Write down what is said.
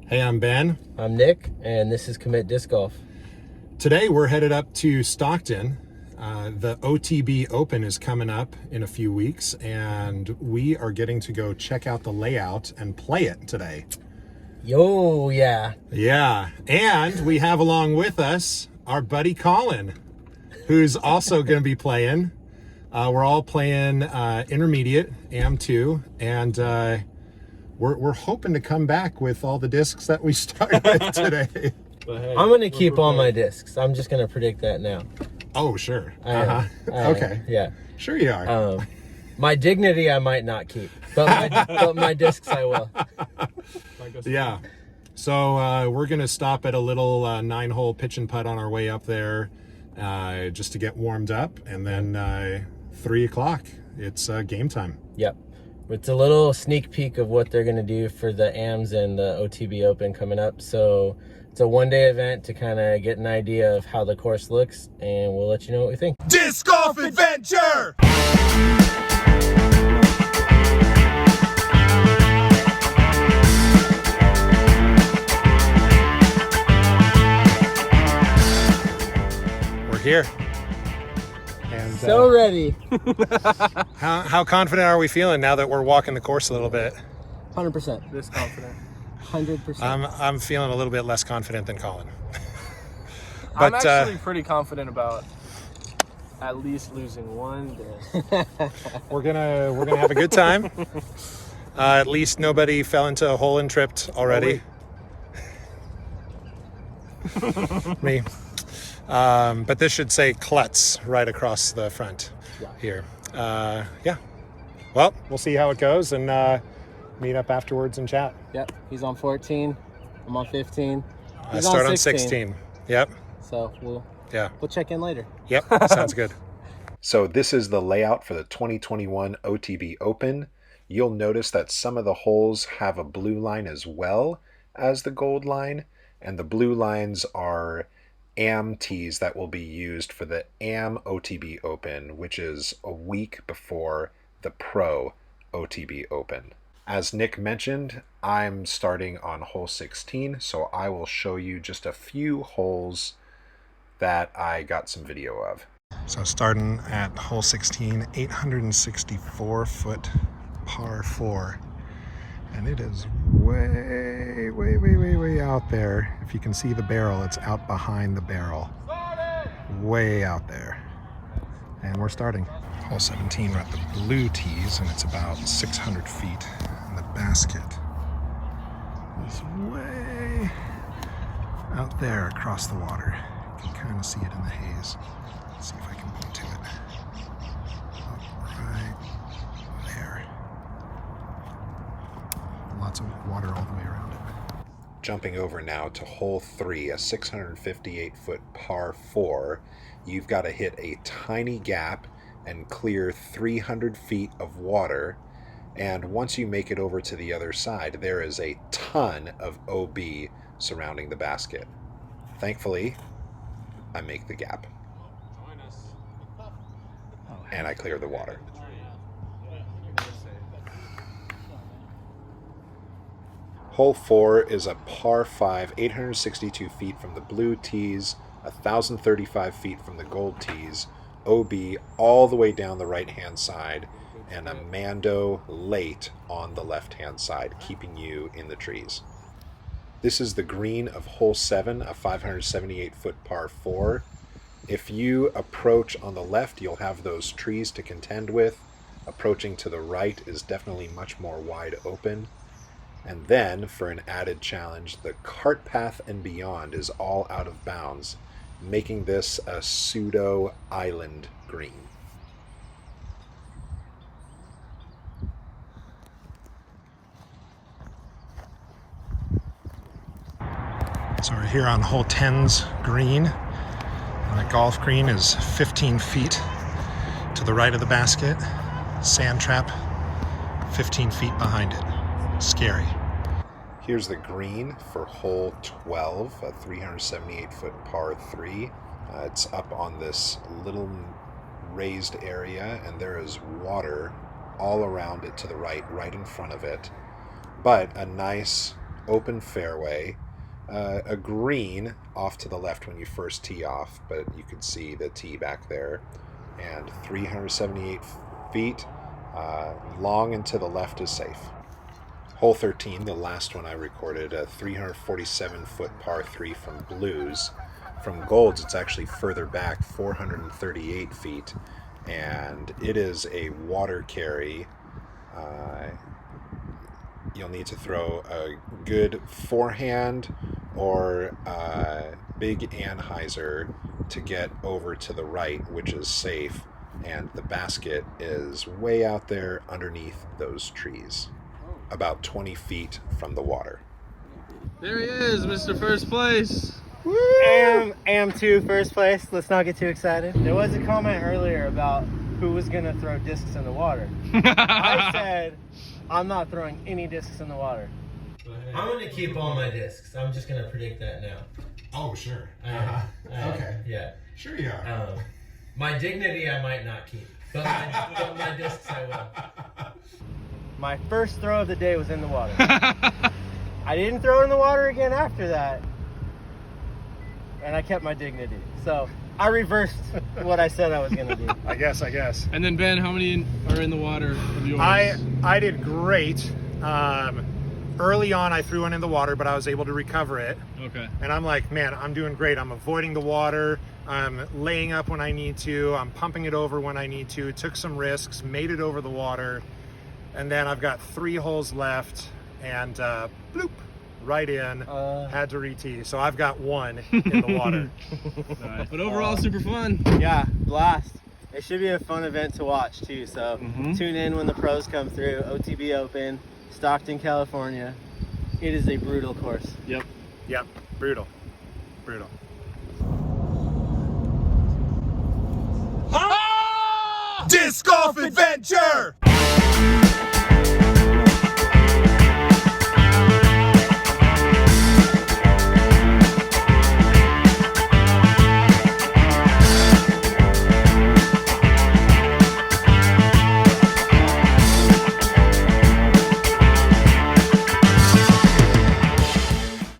Hey, I'm Ben. I'm Nick, and this is Commit Disc Golf. Today we're headed up to Stockton. The OTB Open is coming up in a few weeks, and we are getting to go check out the layout and play it today. Yo, yeah. Yeah, and we have along with us our buddy Colin, who's also going to be playing. We're all playing intermediate, AM2, and we're hoping to come back with all the discs that we started with today. Hey, I'm going to keep all my discs. I'm just going to predict that now. Oh, sure. Okay. Yeah. Sure you are. My dignity I might not keep, but my discs I will. Yeah. So we're going to stop at a little 9-hole pitch and putt on our way up there just to get warmed up. And then 3 o'clock, it's game time. Yep. It's a little sneak peek of what they're going to do for the AMs and the OTB Open coming up. So it's a one-day event to kind of get an idea of how the course looks, and we'll let you know what we think. Disc Golf Adventure! We're here. And So ready. how confident are we feeling now that we're walking the course a little bit? 100%. This confident. 100%. I'm feeling a little bit less confident than Colin. I'm actually pretty confident about at least losing one disc. we're gonna have a good time. At least nobody fell into a hole and tripped already. Me. But this should say Klutz right across the front here. Yeah. Well, we'll see how it goes and meet up afterwards and chat. Yep. He's on 14. I'm on 15. I start on 16. Yep. So we'll check in later. Yep. Sounds good. So this is the layout for the 2021 OTB Open. You'll notice that some of the holes have a blue line as well as the gold line, and the blue lines are AM tees that will be used for the AM OTB Open, which is a week before the Pro OTB Open. As Nick mentioned, I'm starting on hole 16, so I will show you just a few holes that I got some video of. So starting at hole 16, 864 foot par 4. And it is way out there. If you can see the barrel, it's out behind the barrel. Way out there. And we're starting. Hole 17, we're at the blue tees, and it's about 600 feet. And the basket is way out there across the water. You can kind of see it in the haze. Let's see if I can point to it. Right there. Lots of water all the way around it. Jumping over now to hole 3, a 658 foot par 4. You've got to hit a tiny gap and clear 300 feet of water. And once you make it over to the other side, there is a ton of OB surrounding the basket. Thankfully, I make the gap. And I clear the water. Hole 4 is a par 5, 862 feet from the blue tees, 1,035 feet from the gold tees, OB all the way down the right-hand side, and a Mando late on the left-hand side, keeping you in the trees. This is the green of hole 7, a 578 foot par 4. If you approach on the left, you'll have those trees to contend with. Approaching to the right is definitely much more wide open. And then, for an added challenge, the cart path and beyond is all out of bounds, making this a pseudo island green. So we're here on hole 10's green. And the golf green is 15 feet to the right of the basket. Sand trap 15 feet behind it. Scary. Here's the green for hole 12, a 378 foot par 3. It's up on this little raised area, and there is water all around it to the right in front of it. But a nice open fairway, a green off to the left when you first tee off, but you can see the tee back there, and 378 feet, long and to the left is safe. Hole 13, the last one I recorded, a 347-foot par 3 from blues. From golds, it's actually further back, 438 feet, and it is a water carry. You'll need to throw a good forehand or big anhyzer to get over to the right, which is safe, and the basket is way out there underneath those trees, about 20 feet from the water. There he is, Mr. First Place. AM2 first place. Let's not get too excited. There was a comment earlier about who was gonna throw discs in the water. I said, I'm not throwing any discs in the water. I'm gonna keep all my discs. I'm just gonna predict that now. Oh, sure. Okay. Yeah. Sure you are. My dignity I might not keep, but my discs I will. My first throw of the day was in the water. I didn't throw in the water again after that, and I kept my dignity. So I reversed what I said I was gonna do. I guess. And then Ben, how many are in the water of yours? I did great. Early on, I threw one in the water, but I was able to recover it. Okay. And I'm like, man, I'm doing great. I'm avoiding the water. I'm laying up when I need to. I'm pumping it over when I need to. Took some risks, made it over the water. And then I've got 3 holes left, and bloop, right in. Had to re-tee. So I've got 1 in the water. Nice. But overall, super fun. Yeah, blast. It should be a fun event to watch too. So tune in when the pros come through. OTB Open, Stockton, California. It is a brutal course. Yep. Brutal. Disc Golf Adventure!